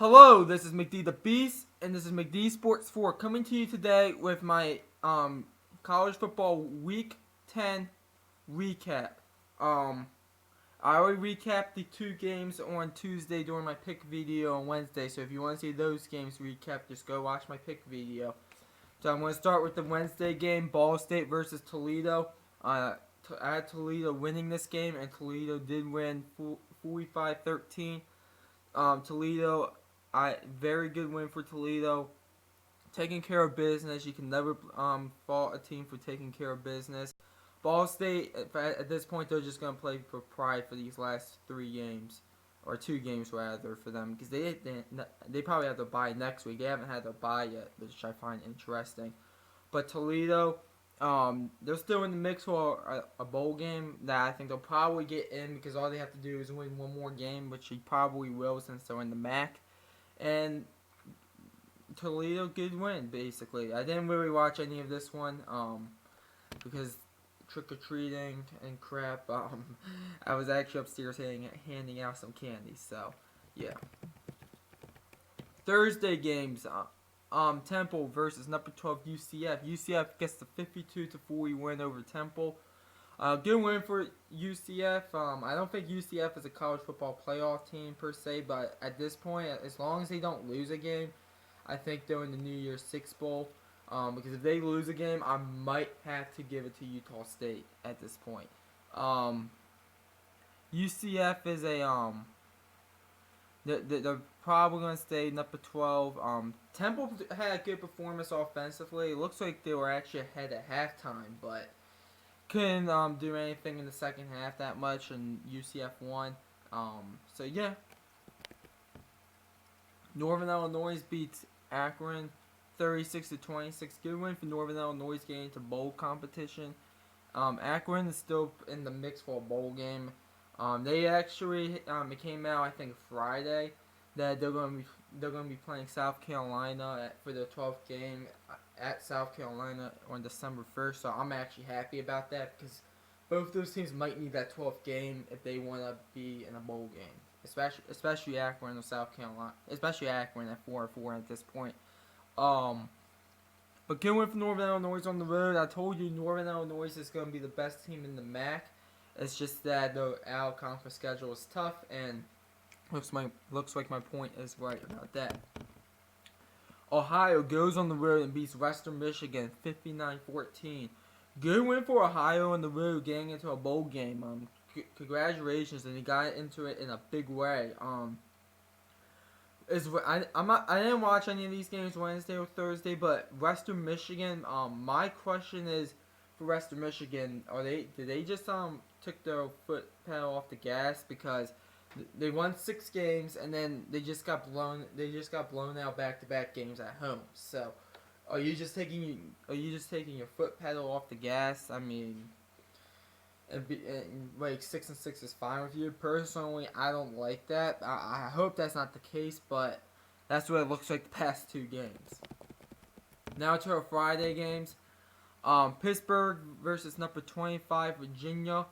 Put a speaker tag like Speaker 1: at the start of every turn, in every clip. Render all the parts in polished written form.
Speaker 1: Hello, this is McD the Beast, and this is McD Sports 4 coming to you today with my college football Week 10 recap. I already recapped the two games on Tuesday during my pick video on Wednesday, so if you want to see those games recapped, just go watch my pick video. So I'm going to start with the Wednesday game, Ball State versus Toledo. I had Toledo winning this game, and Toledo did win 45-13. Toledo, very good win for Toledo. Taking care of business. You can never fault a team for taking care of business. Ball State, at this point, they're just going to play for pride for these last three games. Or two games, rather, for them. Because they probably have to bye next week. They haven't had to bye yet, which I find interesting. But Toledo, they're still in the mix for a bowl game that I think they'll probably get in because all they have to do is win one more game, which he probably will since they're in the MAC. And Toledo good win, basically. I didn't really watch any of this one because trick-or-treating and crap. I was actually upstairs handing out some candy, so yeah. Thursday games. Temple versus number 12 UCF. UCF gets the 52-40 win over Temple. Good win for UCF. I don't think UCF is a college football playoff team per se, but at this point, as long as they don't lose a game, I think they're in the New Year's Six Bowl. Because if they lose a game, I might have to give it to Utah State at this point. UCF is a they're probably going to stay number 12. Temple had a good performance offensively. It looks like they were actually ahead at halftime, but couldn't do anything in the second half that much, and UCF won. So yeah. Northern Illinois beats Akron 36-26. Good win for Northern Illinois getting into bowl competition. Akron is still in the mix for a bowl game. They actually it came out I think Friday that they're going to be playing South Carolina for their 12th game at South Carolina on December 1st. So I'm actually happy about that because both those teams might need that 12th game if they want to be in a bowl game, especially Akron or South Carolina, especially Akron at 4-4 at this point. But good win for Northern Illinois on the road. I told you Northern Illinois is going to be the best team in the MAC. It's just that the out-conference schedule is tough, and looks like my point is right about that. Ohio goes on the road and beats Western Michigan 59-14. Good win for Ohio on the road, getting into a bowl game. Congratulations, and they got into it in a big way. I didn't watch any of these games Wednesday or Thursday, but Western Michigan. My question is for Western Michigan, did they just took their foot pedal off the gas because they won 6 games and then they just got blown out back-to-back games at home. So, are you just taking your foot pedal off the gas? I mean, like 6-6 is fine with you. Personally, I don't like that. I hope that's not the case, but that's what it looks like the past 2 games. Now to our Friday games. Pittsburgh versus number 25 Virginia.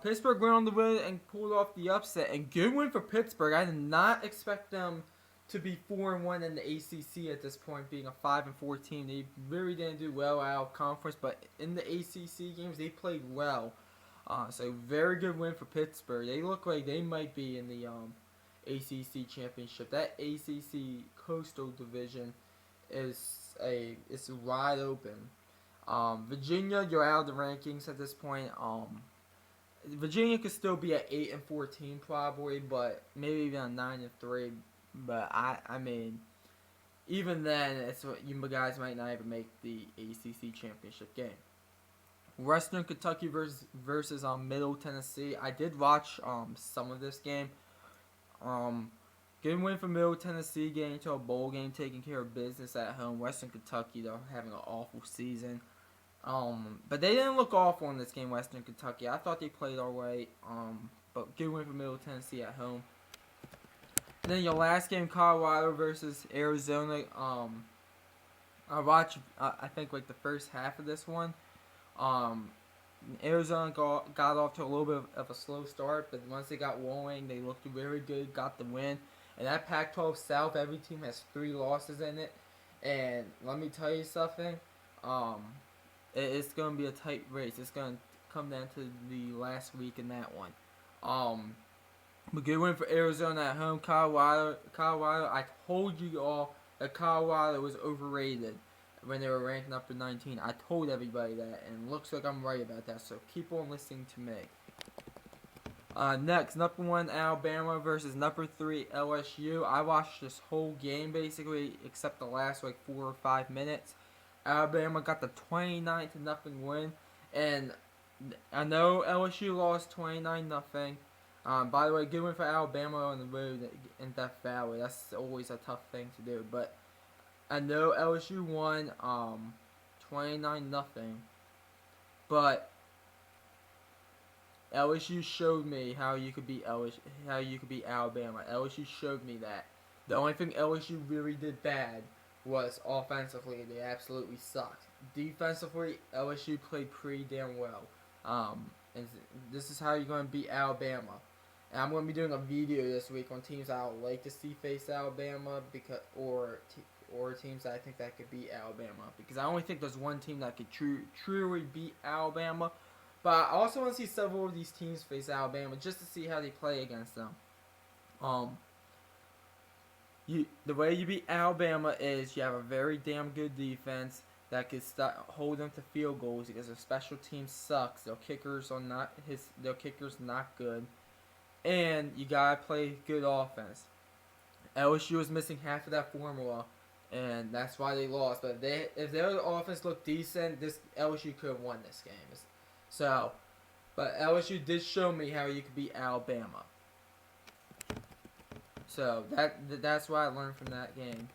Speaker 1: Pittsburgh went on the road and pulled off the upset, and good win for Pittsburgh. I did not expect them to be 4-1 in the ACC at this point, being a 5-4 team. They really didn't do well out of conference, but in the ACC games they played well. So very good win for Pittsburgh. They look like they might be in the ACC championship. That ACC Coastal Division is wide open. Virginia, you're out of the rankings at this point. Virginia could still be at 8-14 probably, but maybe even a 9-3. But I mean, even then, it's what you guys might not even make the ACC championship game. Western Kentucky versus Middle Tennessee. I did watch some of this game. Good win for Middle Tennessee, getting into a bowl game, taking care of business at home. Western Kentucky, though, having an awful season. But they didn't look awful in this game, Western Kentucky. I thought they played all right. But good win for Middle Tennessee at home. And then your last game, Colorado versus Arizona. I watched, I think, like the first half of this one. Arizona got off to a little bit of a slow start, but once they got rolling, they looked very good, got the win. And that Pac-12 South, every team has 3 losses in it. And let me tell you something. Um, it's going to be a tight race. It's going to come down to the last week in that one. But good win for Arizona at home. Colorado, I told you all that Colorado was overrated when they were ranked number 19. I told everybody that, and it looks like I'm right about that. So keep on listening to me. Next, number 1 Alabama versus number 3 LSU. I watched this whole game basically, except the last 4 or 5 minutes. Alabama got the 29-0 win, and I know LSU lost 29-0. By the way, good win for Alabama on the road in Death Valley. That's always a tough thing to do, but I know LSU won 29-0, but LSU showed me how you could beat Alabama. LSU showed me that. The only thing LSU really did bad was offensively. They absolutely sucked. Defensively, LSU played pretty damn well. And this is how you're going to beat Alabama. And I'm going to be doing a video this week on teams I would like to see face Alabama or teams that I think that could beat Alabama. Because I only think there's one team that could truly beat Alabama. But I also want to see several of these teams face Alabama just to see how they play against them. The way you beat Alabama is you have a very damn good defense that can hold them to field goals because their special team sucks. Their kickers not good, and you gotta play good offense. LSU was missing half of that formula, and that's why they lost. But if their offense looked decent, this LSU could have won this game. So, but LSU did show me how you could beat Alabama. So that's what I learned from that game.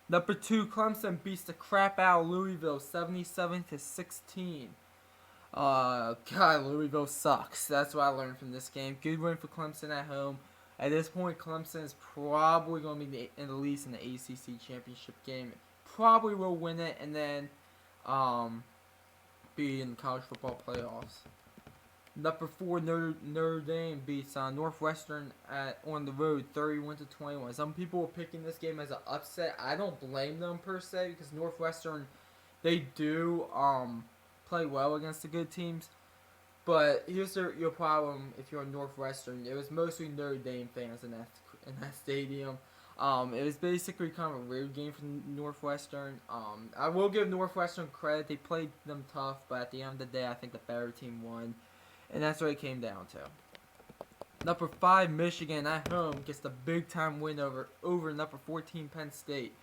Speaker 1: Number 2, Clemson beats the crap out of Louisville, 77-16. God, Louisville sucks. That's what I learned from this game. Good win for Clemson at home. At this point, Clemson is probably going to be at least in the ACC championship game. Probably will win it, and then be in the college football playoffs. Number 4 Notre Dame beats Northwestern on the road 31-21. Some people are picking this game as an upset. I don't blame them per se because Northwestern, they do play well against the good teams. But here's your problem if you're Northwestern. It was mostly Notre Dame fans in that stadium. It was basically kind of a weird game for Northwestern. I will give Northwestern credit. They played them tough, but at the end of the day, I think the better team won. And that's what it came down to. Number 5, Michigan at home gets the big-time win over number 14, Penn State.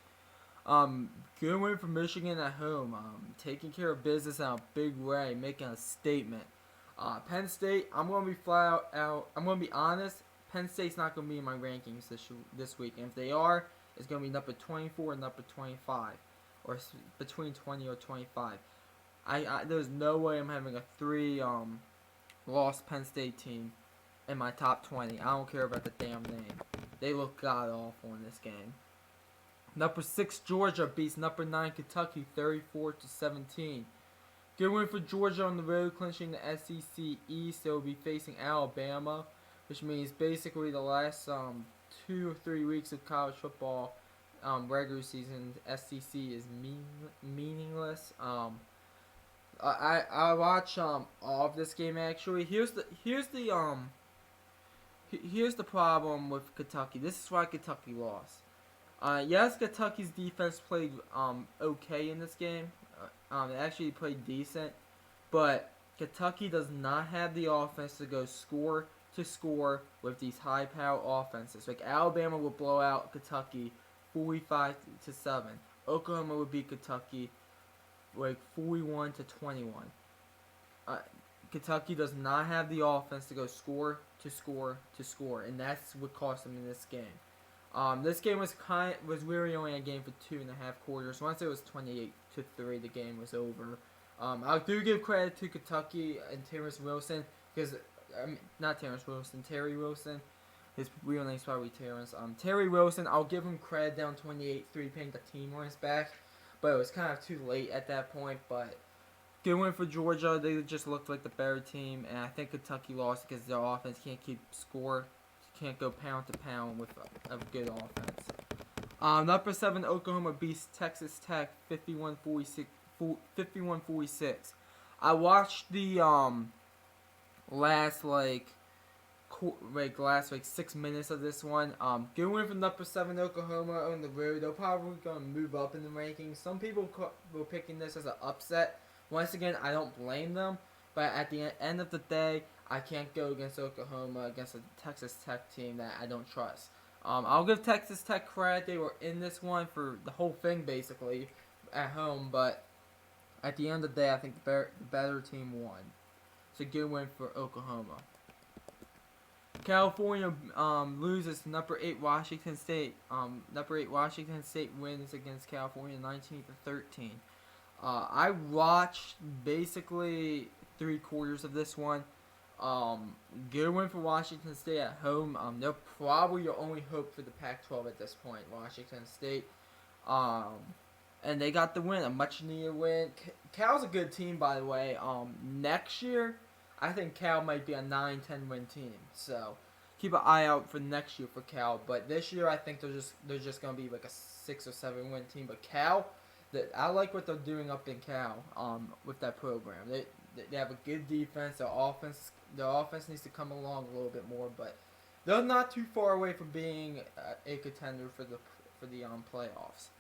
Speaker 1: Good win for Michigan at home. Taking care of business in a big way, making a statement. Penn State, I'm going to be flat out. I'm going to be honest. Penn State's not going to be in my rankings this week. And if they are, it's going to be number 24 and number 25. Or between 20 or 25. There's no way I'm having a 3 lost Penn State team in my top 20. I don't care about the damn name. They look god-awful in this game. Number 6 Georgia beats number 9 Kentucky 34-17. Good win for Georgia on the road, clinching the SEC East. They will be facing Alabama, which means basically the last 2 or 3 weeks of college football regular season SEC is meaningless. I watch all of this game actually. Here's the problem with Kentucky. This is why Kentucky lost. Yes, Kentucky's defense played okay in this game. They actually played decent, but Kentucky does not have the offense to go score to score with these high-power offenses. Like Alabama would blow out Kentucky 45-7. Oklahoma would beat Kentucky 41-21. Kentucky does not have the offense to go score to score to score, and that's what cost them in this game. This game was really only a game for 2.5 quarters. Once it was 28-3, the game was over. I do give credit to Kentucky and Terrence Wilson because Terry Wilson. His real name's probably Terrence. Terry Wilson, I'll give him credit down 28-3, paying the team on his back, but it was kind of too late at that point. But good win for Georgia. They just looked like the better team, and I think Kentucky lost because their offense can't can't go pound to pound with a good offense. Number 7, Oklahoma beats Texas Tech 51-46. 51-46. I watched the last last 6 minutes of this one. Good win from number 7 Oklahoma on the road. They're probably gonna move up in the rankings. Some people were picking this as an upset. Once again, I don't blame them. But at the end of the day, I can't go against Oklahoma against a Texas Tech team that I don't trust. I'll give Texas Tech credit. They were in this one for the whole thing basically at home, but at the end of the day, I think the better team won. It's a good win for Oklahoma. California loses to number 8 Washington State. Number 8 Washington State wins against California 19-13. I watched basically 3/4 of this one. Good win for Washington State at home. They're probably your only hope for the Pac-12 at this point, Washington State. And they got the win, a much-needed win. Cal's a good team, by the way. Next year, I think Cal might be a 9-10 win team. So keep an eye out for next year for Cal. But this year, I think they're just gonna be like a 6 or 7 win team. But Cal, I like what they're doing up in Cal. With that program, they have a good defense. Their offense needs to come along a little bit more, but they're not too far away from being a contender for the playoffs.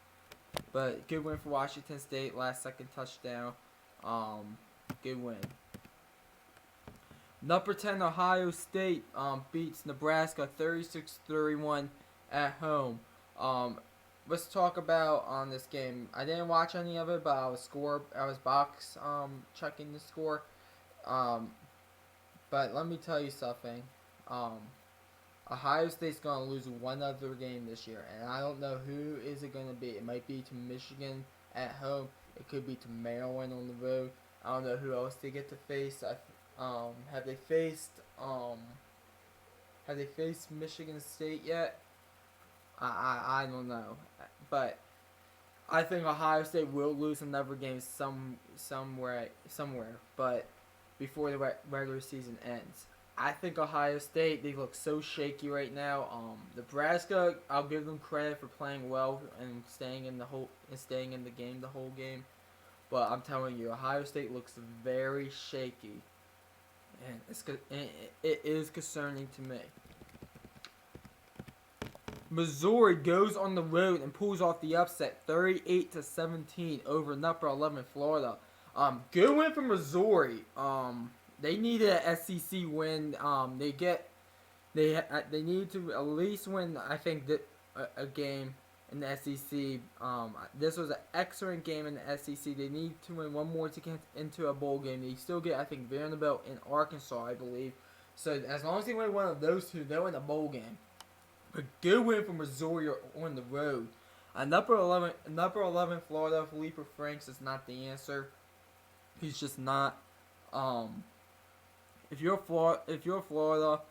Speaker 1: But good win for Washington State. Last second touchdown. Good win. Number 10 Ohio State beats Nebraska 36-31 at home. Let's talk about on this game. I didn't watch any of it, but I was box checking the score. But let me tell you something. Ohio State's gonna lose one other game this year, and I don't know who is it gonna be. It might be to Michigan at home. It could be to Maryland on the road. I don't know who else they get to face. Have they faced Michigan State yet? I don't know, but I think Ohio State will lose another game somewhere, but before the regular season ends. I think Ohio State, they look so shaky right now. Nebraska, I'll give them credit for playing well and staying in the game the whole game. But I'm telling you, Ohio State looks very shaky, and it is concerning to me. Missouri goes on the road and pulls off the upset, 38-17 over number 11 Florida. Good win for Missouri. They needed an SEC win. They need to at least win. I think a game in the SEC. This was an excellent game in the SEC. They need to win one more to get into a bowl game. They still get, I think, Vanderbilt in Arkansas, I believe. So as long as they win one of those two, they'll win a bowl game. A good win for Missouri on the road. Number 11 Florida, Felipe Franks is not the answer. He's just not. If you're Florida,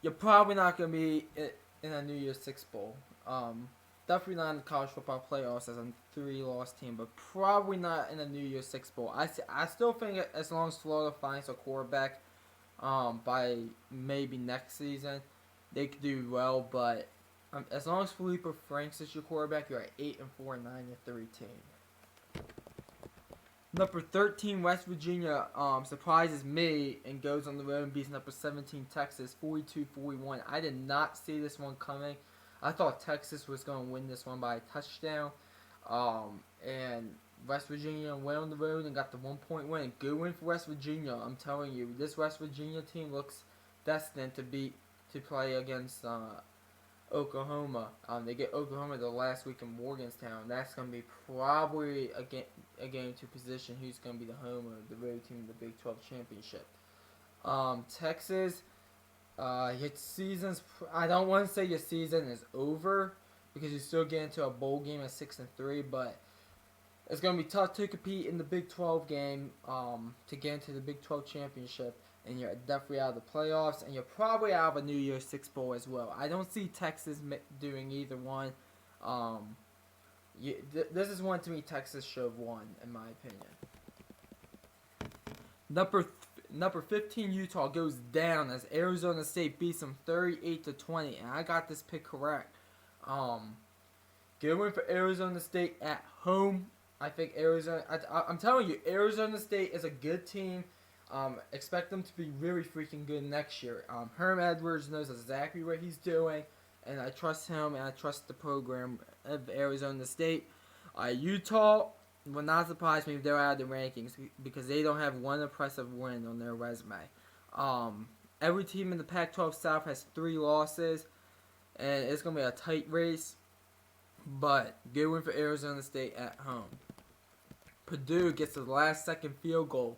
Speaker 1: you're probably not going to be in a New Year's Six bowl. Definitely not in the college football playoffs as a 3-loss team, but probably not in a New Year's Six bowl. I still think as long as Florida finds a quarterback by maybe next season, they could do well. But as long as Felipe Franks is your quarterback, you're at 8-4 and 9-3 team. Number 13 West Virginia surprises me and goes on the road and beats number 17 Texas 42-41. I did not see this one coming. I thought Texas was going to win this one by a touchdown. And West Virginia went on the road and got the 1-point win. Good win for West Virginia. I'm telling you, this West Virginia team looks destined to play against Oklahoma. They get Oklahoma the last week in Morgantown. That's going to be probably a game to position who's going to be the home or the road team in the Big 12 championship. Texas, its season's. I don't want to say your season is over because you still get into a bowl game at 6-3, but it's going to be tough to compete in the Big 12 game to get into the Big 12 championship. And you're definitely out of the playoffs, and you're probably out of a New Year's Six bowl as well. I don't see Texas doing either one. This is one to me Texas should have won, in my opinion. Number 15 Utah goes down as Arizona State beats them 38-20, and I got this pick correct. Good win for Arizona State at home. I think Arizona. I'm telling you, Arizona State is a good team. Expect them to be really freaking good next year. Herm Edwards knows exactly what he's doing, and I trust him and I trust the program of Arizona State. Utah will not surprise me if they're out of the rankings because they don't have one impressive win on their resume. Every team in the Pac-12 South has 3 losses, and it's going to be a tight race. But good win for Arizona State at home. Purdue gets the last second field goal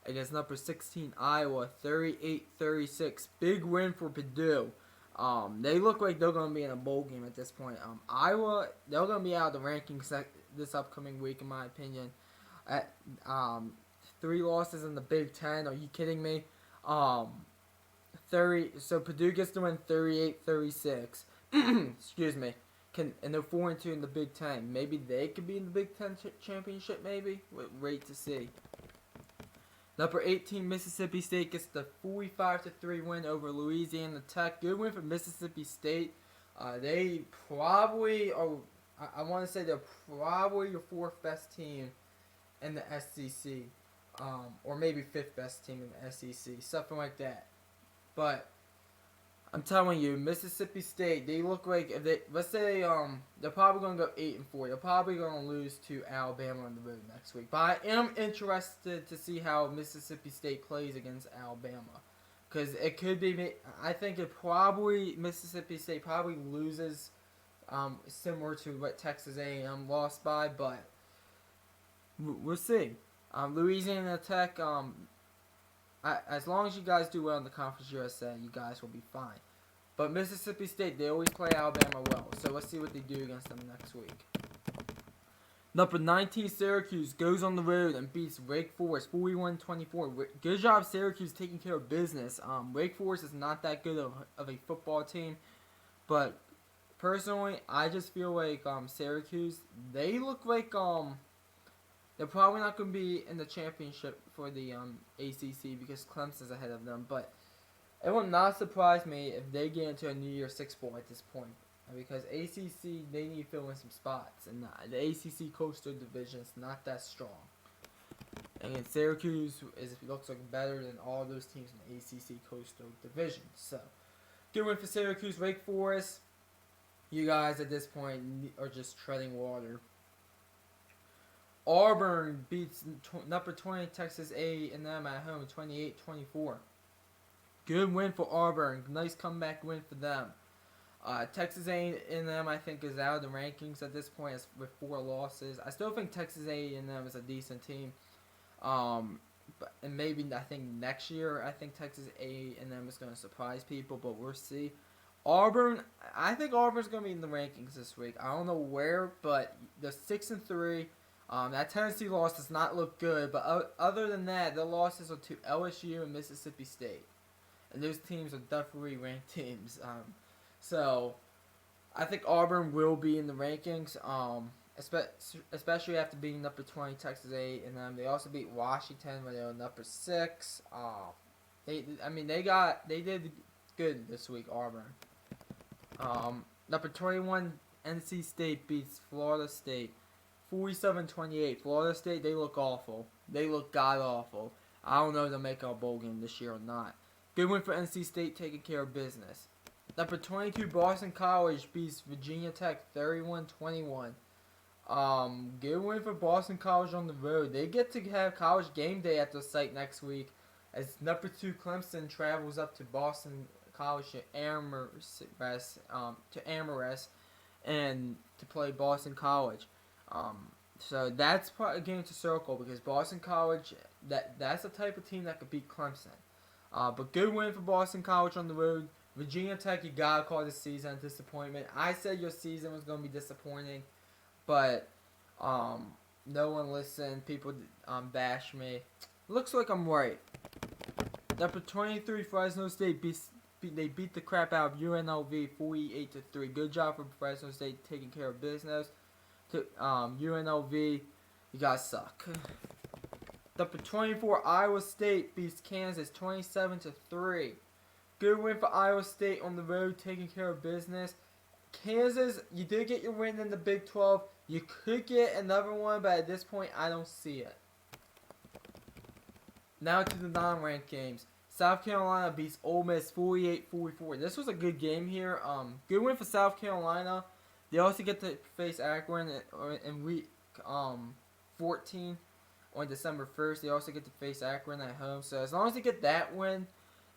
Speaker 1: against number 16 Iowa, 38-36. Big win for Purdue. They look like they're going to be in a bowl game at this point. Iowa, they're going to be out of the rankings this upcoming week, in my opinion. At 3 losses in the Big Ten. Are you kidding me? So Purdue gets to win 38-36. Excuse me. And they're 4-2 in the Big Ten. Maybe they could be in the Big Ten championship. Maybe. Wait to see. Number 18 Mississippi State gets the 45-3 win over Louisiana Tech. Good win for Mississippi State. They probably are. I want to say they're probably your 4th best team in the SEC, or maybe 5th best team in the SEC, something like that. But I'm telling you, Mississippi State, they look like if they, let's say they're probably gonna go 8-4. They're probably gonna lose to Alabama on the road next week. But I am interested to see how Mississippi State plays against Alabama, because it could be. I think Mississippi State probably loses, similar to what Texas A&M lost by, but we'll see. Louisiana Tech. As long as you guys do well in the Conference USA, you guys will be fine. But Mississippi State, they always play Alabama well. So let's see what they do against them next week. Number 19 Syracuse goes on the road and beats Wake Forest 41-24. Good job Syracuse taking care of business. Wake Forest is not that good of a football team. But personally, I just feel like Syracuse, they look like they're probably not going to be in the championship for the ACC because Clemson's ahead of them. But it will not surprise me if they get into a New Year's Six Bowl at this point. Because ACC, they need to fill in some spots. And the ACC Coastal Division is not that strong. And Syracuse looks like better than all those teams in the ACC Coastal Division. So, good win for Syracuse. Wake Forest, you guys at this point are just treading water. Auburn beats number 20 Texas A&M at home 28-24. Good win for Auburn. Nice comeback win for them. Texas A&M I think is out of the rankings at this point with 4 losses. I still think Texas A&M is a decent team. And maybe I think next year I think Texas A&M is going to surprise people, but we'll see. Auburn, I think Auburn's going to be in the rankings this week. I don't know where, but they're 6-3. That Tennessee loss does not look good, but other than that, the losses are to LSU and Mississippi State. And those teams are definitely ranked teams. So, I think Auburn will be in the rankings, especially after beating number 20 Texas A&M. They also beat Washington when they were number 6. They did good this week, Auburn. Number 21 NC State beats Florida State 47-28. Florida State, they look awful. They look god-awful. I don't know if they'll make a bowl game this year or not. Good win for NC State taking care of business. Number 22 Boston College beats Virginia Tech 31-21. Good win for Boston College on the road. They get to have College Game Day at the site next week as number 2 Clemson travels up to Boston College to Amherst and to play Boston College. So that's a game to circle because Boston College, that's the type of team that could beat Clemson. But good win for Boston College on the road. Virginia Tech, you gotta call this season a disappointment. I said your season was gonna be disappointing, but no one listened. People bash me. Looks like I'm right. Number 23 Fresno State beat the crap out of UNLV 48-3. Good job for Fresno State taking care of business. To UNLV, you guys suck. Number 24, Iowa State beats Kansas 27-3. Good win for Iowa State on the road, taking care of business. Kansas, you did get your win in the Big 12. You could get another one, but at this point, I don't see it. Now to the non-ranked games. South Carolina beats Ole Miss 48-44. This was a good game here. Good win for South Carolina. They also get to face Akron in week 14 on December 1st. They also get to face Akron at home. So as long as they get that win,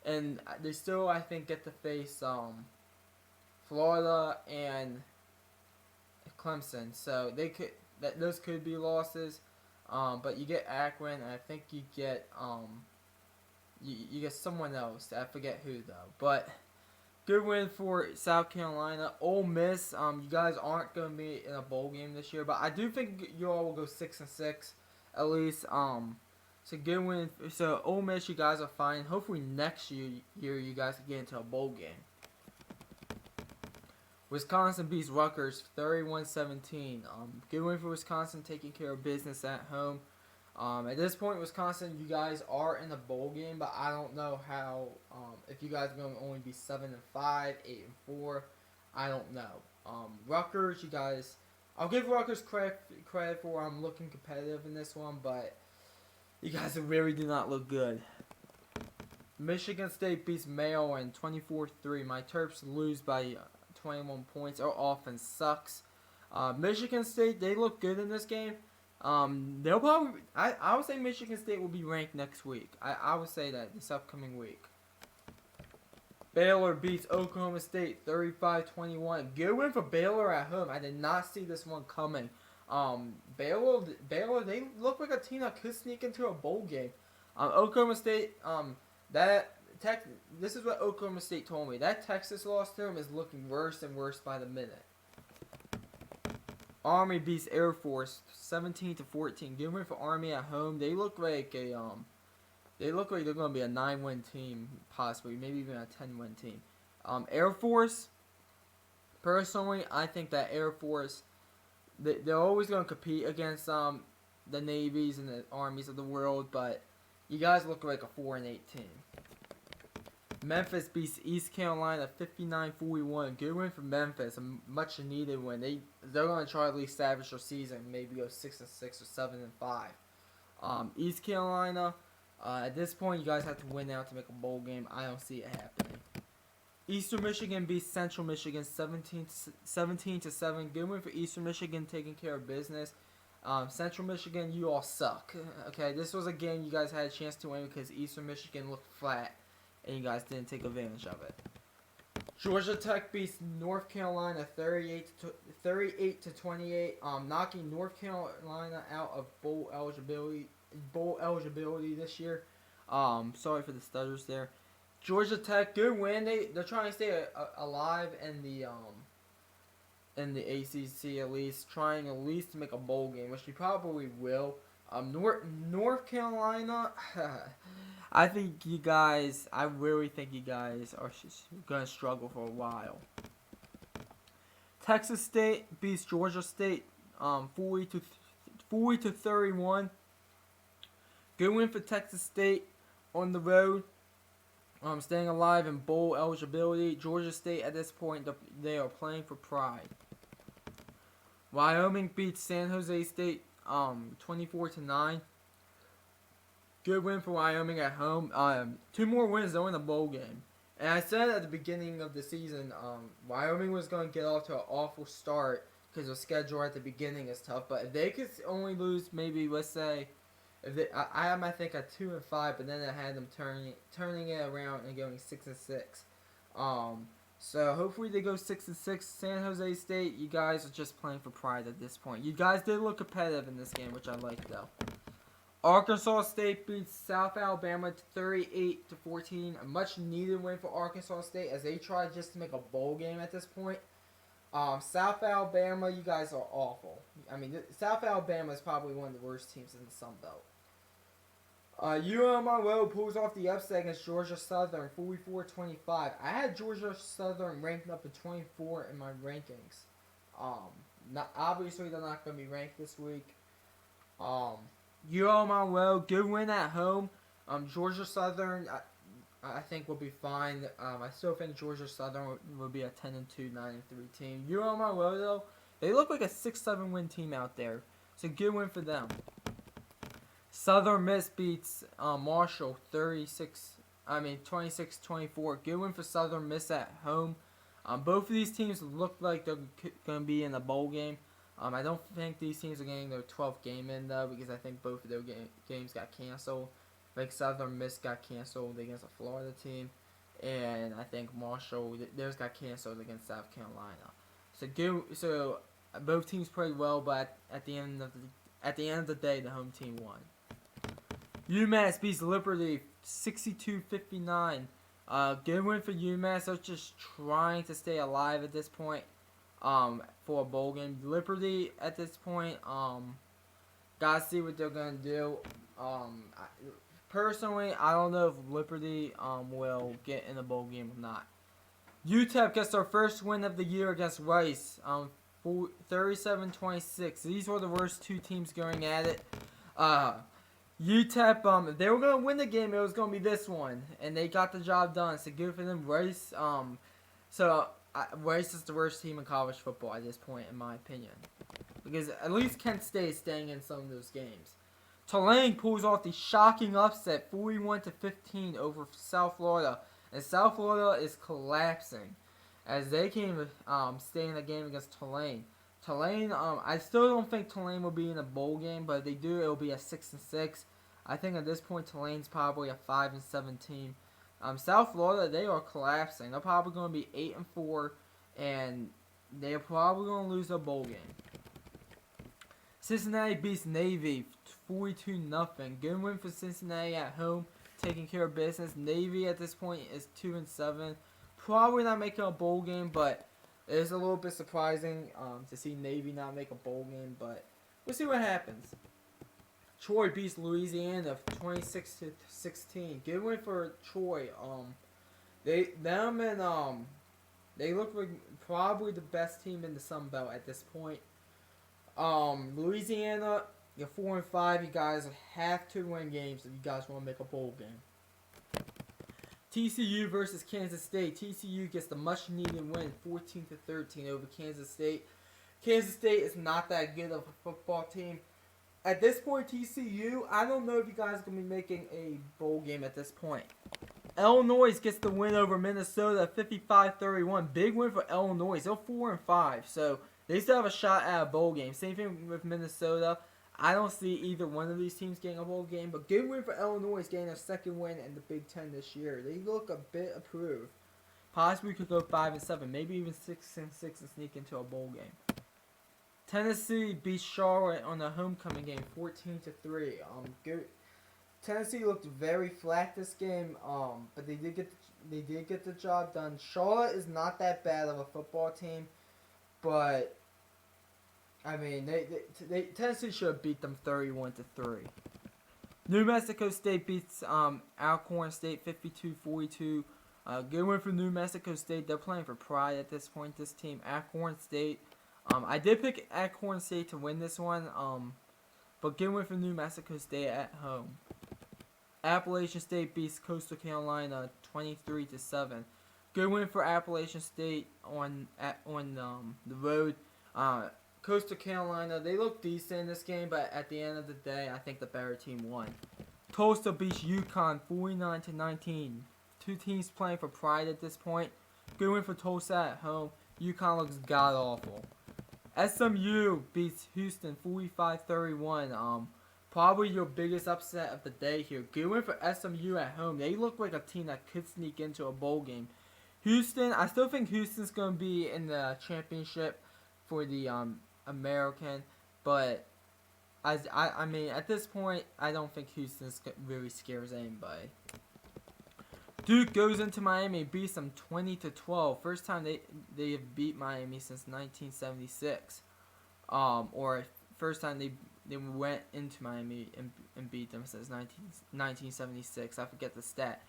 Speaker 1: and they still, I think, get to face Florida and Clemson. So they could those could be losses. But you get Akron, and I think you get you get someone else. I forget who though. But good win for South Carolina. Ole Miss, you guys aren't going to be in a bowl game this year, but I do think you all will go 6-6 at least. So good win. So Ole Miss, you guys are fine. Hopefully next year you guys can get into a bowl game. Wisconsin beats Rutgers 31-17. Good win for Wisconsin, taking care of business at home. At this point, Wisconsin, you guys are in the bowl game, but I don't know how. If you guys are going to only be 7-5, 8-4, I don't know. Rutgers, you guys, I'll give Rutgers credit for looking competitive in this one, but you guys really do not look good. Michigan State beats Maryland 24-3. My Terps lose by 21 points. Our offense sucks. Michigan State, they look good in this game. They'll probably, I would say Michigan State will be ranked next week. I would say that this upcoming week. Baylor beats Oklahoma State 35-21. Good win for Baylor at home. I did not see this one coming. Baylor, they look like a team that could sneak into a bowl game. Oklahoma State, this is what Oklahoma State told me. That Texas loss to them is looking worse and worse by the minute. Army beats Air Force 17-14. Good win for Army at home. They look like they're going to be a 9-win team, possibly, maybe even a 10-win team. Air Force, personally, I think that Air Force, they're always going to compete against the Navies and the Armies of the world, but you guys look like a 4-8 team. Memphis beats East Carolina 59-41. Good win for Memphis, a much needed win. They're going to try to at least establish their season, maybe go 6-6 or 7-5. East Carolina, at this point, you guys have to win out to make a bowl game. I don't see it happening. Eastern Michigan beats Central Michigan 17-7. Good win for Eastern Michigan, taking care of business. Central Michigan, you all suck. Okay, this was a game you guys had a chance to win because Eastern Michigan looked flat, and you guys didn't take advantage of it. Georgia Tech beats North Carolina 38-28, knocking North Carolina out of bowl eligibility this year. Sorry for the stutters there. Georgia Tech, good win. They're trying to stay alive in the ACC at least, trying at least to make a bowl game, which they probably will. North Carolina, I really think you guys are going to struggle for a while. Texas State beats Georgia State 40-31. Good win for Texas State on the road. Staying alive in bowl eligibility. Georgia State at this point, they are playing for pride. Wyoming beats San Jose State 24-9. Good win for Wyoming at home. 2 more wins, they're in the bowl game. And I said at the beginning of the season, Wyoming was going to get off to an awful start because the schedule at the beginning is tough. But if they could only lose, maybe let's say, I had I think at 2-5, but then I had them turning it around and going 6-6. So hopefully they go 6-6. San Jose State, you guys are just playing for pride at this point. You guys did look competitive in this game, which I like though. Arkansas State beats South Alabama 38-14. A much needed win for Arkansas State as they try just to make a bowl game at this point. South Alabama, you guys are awful. I mean, South Alabama is probably one of the worst teams in the Sun Belt. UMRO pulls off the upset against Georgia Southern 44-25. I had Georgia Southern ranked up to 24 in my rankings. Obviously, they're not going to be ranked this week. ULMRO, good win at home. Georgia Southern, I think will be fine. I still think Georgia Southern will be a 10-2, 9-3 team. ULMRO though, they look like a 6-7 win team out there. It's a good win for them. Southern Miss beats Marshall 26-24. Good win for Southern Miss at home. Both of these teams look like they're going to be in a bowl game. I don't think these teams are getting their 12th game in though, because I think both of their games got canceled. I think Southern Miss got canceled against a Florida team, and I think Marshall theirs got canceled against South Carolina. So both teams played well, but at the end of the day, the home team won. UMass beats Liberty 62-59. Good win for UMass. They're just trying to stay alive at this point. For a bowl game. Liberty at this point, gotta see what they're gonna do. Personally, I don't know if Liberty will get in the bowl game or not. UTEP gets their first win of the year against Rice, 37-26. These were the worst two teams going at it. UTEP, if they were gonna win the game, it was gonna be this one, and they got the job done. So good for them. Rice, Rice is the worst team in college football at this point, in my opinion, because at least Kent State is staying in some of those games. Tulane pulls off the shocking upset, 41-15 over South Florida, and South Florida is collapsing as they can stay in the game against Tulane. Tulane, I still don't think Tulane will be in a bowl game, but if they do, it will be a 6-6. I think at this point Tulane's probably a 5-7 team. South Florida, they are collapsing. They're probably going to be 8-4, and they're probably going to lose a bowl game. Cincinnati beats Navy 42-0. Good win for Cincinnati at home, taking care of business. Navy at this point is 2-7. Probably not making a bowl game, but it is a little bit surprising to see Navy not make a bowl game, but we'll see what happens. Troy beats Louisiana 26-16. Good win for Troy. They look like probably the best team in the Sun Belt at this point. Louisiana, you're 4-5. You guys have to win games if you guys want to make a bowl game. TCU versus Kansas State. TCU gets the much needed win, 14-13 over Kansas State. Kansas State is not that good of a football team. At this point, TCU, I don't know if you guys are going to be making a bowl game at this point. Illinois gets the win over Minnesota, 55-31. Big win for Illinois. They're 4-5, so they still have a shot at a bowl game. Same thing with Minnesota. I don't see either one of these teams getting a bowl game, but good win for Illinois getting their second win in the Big Ten this year. They look a bit improved. Possibly could go 5-7, maybe even 6-6 and sneak into a bowl game. Tennessee beats Charlotte on the homecoming game, 14-3. Good. Tennessee looked very flat this game, but they did get the job done. Charlotte is not that bad of a football team, but I mean Tennessee should have beat them 31-3. New Mexico State beats Alcorn State 52-42. Good win for New Mexico State. They're playing for pride at this point. This team, Alcorn State. I did pick Alcorn State to win this one, but good win for New Mexico State at home. Appalachian State beats Coastal Carolina 23-7. Good win for Appalachian State on the road. Coastal Carolina, they look decent in this game, but at the end of the day, I think the better team won. Tulsa beats UConn 49-19. Two teams playing for pride at this point. Good win for Tulsa at home. UConn looks god awful. SMU beats Houston 45-31. Probably your biggest upset of the day here. Good win for SMU at home. They look like a team that could sneak into a bowl game. Houston, I still think Houston's going to be in the championship for the American, but I mean, at this point, I don't think Houston really scares anybody. Duke goes into Miami, beats them 20-12. First time they have beat Miami since 1976. Or first time they went into Miami and beat them since 1976. I forget the stat.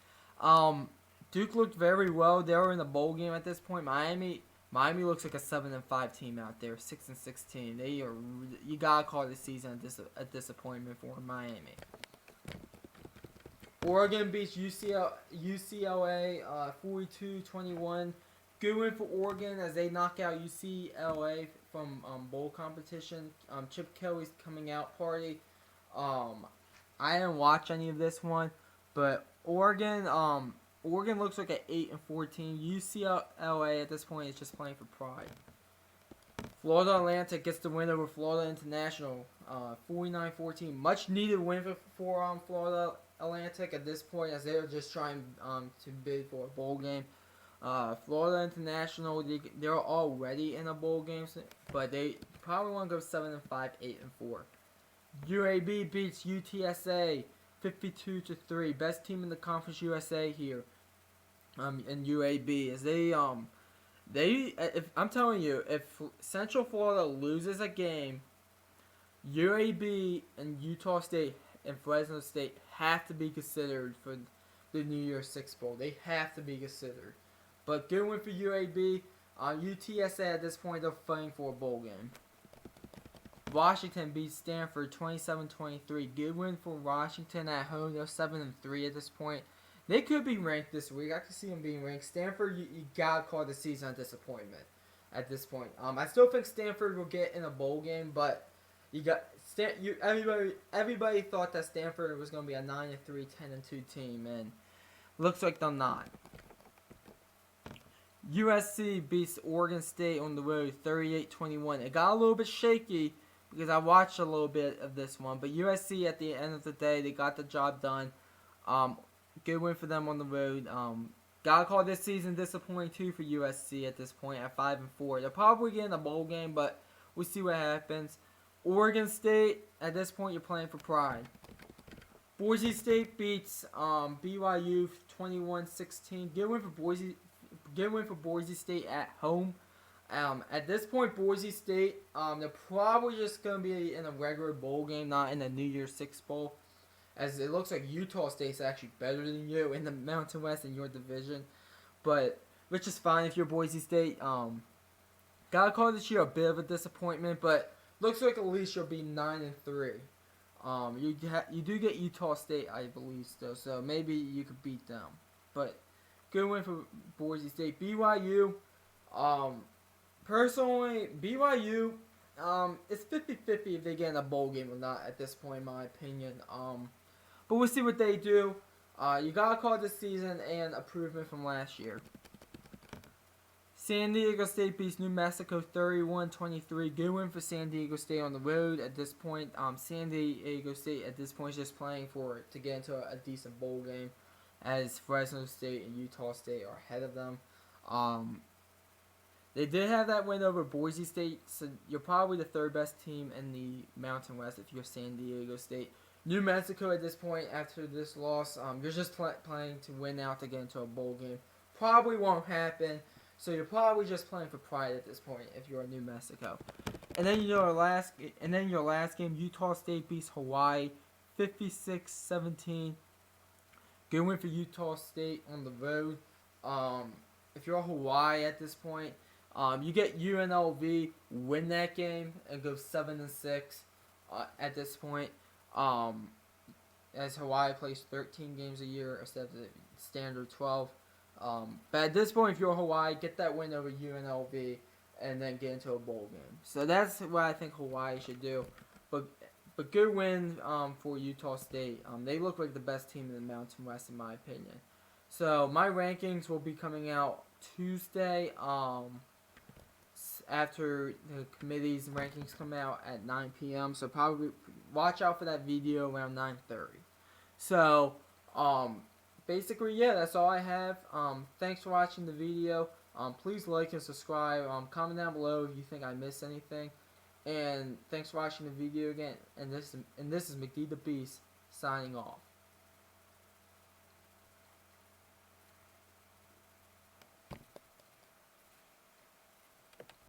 Speaker 1: Duke looked very well. They were in the bowl game at this point. Miami Miami looks like a 7-5 team out there, 6-16. You gotta call this season a disappointment for Miami. Oregon beats UCLA 42-21. Good win for Oregon as they knock out UCLA from bowl competition. Chip Kelly's coming out party. I didn't watch any of this one, but Oregon looks like an 8-14. UCLA at this point is just playing for pride. Florida Atlantic gets the win over Florida International, 49-14. Much needed win for Florida Atlantic at this point as they're just trying to bid for a bowl game. Florida International, they're already in a bowl game, but they probably want to go 7-5, 8-4. UAB beats UTSA 52-3. Best team in the Conference USA here. In UAB as if I'm telling you, if Central Florida loses a game, UAB and Utah State and Fresno State have to be considered for the New Year's Six Bowl. They have to be considered. But good win for UAB. UTSA at this point, they're fighting for a bowl game. Washington beats Stanford 27-23. Good win for Washington at home. They're 7-3 at this point. They could be ranked this week. I can see them being ranked. Stanford, you gotta call the season a disappointment at this point. I still think Stanford will get in a bowl game, but everybody thought that Stanford was gonna be a 9-3, 10-2 team, and looks like they're not. USC beats Oregon State on the road 38-21. It got a little bit shaky because I watched a little bit of this one, but USC at the end of the day, they got the job done. Good win for them on the road. Gotta call this season disappointing too for USC at this point at 5-4. They're probably getting a bowl game, but we'll see what happens. Oregon State, at this point, you're playing for pride. Boise State beats BYU 21-16. Good win for Boise State at home. At this point, Boise State, they're probably just going to be in a regular bowl game, not in the New Year's Six Bowl. As it looks like Utah State's actually better than you in the Mountain West in your division. But, which is fine if you're Boise State. Gotta call this year a bit of a disappointment, but looks like at least you'll be 9-3. You do get Utah State, I believe, still, so maybe you could beat them. But good win for Boise State. BYU, personally, BYU, it's 50-50 if they get in a bowl game or not at this point, in my opinion. But we'll see what they do. You gotta call it this season and improvement from last year. San Diego State beats New Mexico 31-23. Good win for San Diego State on the road at this point. San Diego State at this point is just playing to get into a decent bowl game, as Fresno State and Utah State are ahead of them. They did have that win over Boise State, so you're probably the third best team in the Mountain West if you're San Diego State. New Mexico at this point, after this loss, you're just playing to win out to get into a bowl game. Probably won't happen, so you're probably just playing for pride at this point if you're New Mexico. And then your last game, Utah State beats Hawaii 56-17. Good win for Utah State on the road. If you're Hawaii at this point, you get UNLV, win that game, and go 7-6 at this point. As Hawaii plays 13 games a year instead of the standard 12. But at this point, if you're Hawaii, get that win over UNLV and then get into a bowl game. So that's what I think Hawaii should do. But good win for Utah State. They look like the best team in the Mountain West in my opinion. So my rankings will be coming out Tuesday after the committee's rankings come out at 9 p.m. So probably watch out for that video around 9:30. So basically, yeah, that's all I have. Thanks for watching the video. Please like and subscribe. Comment down below if you think I missed anything. And thanks for watching the video again. And this is McD the Beast signing off.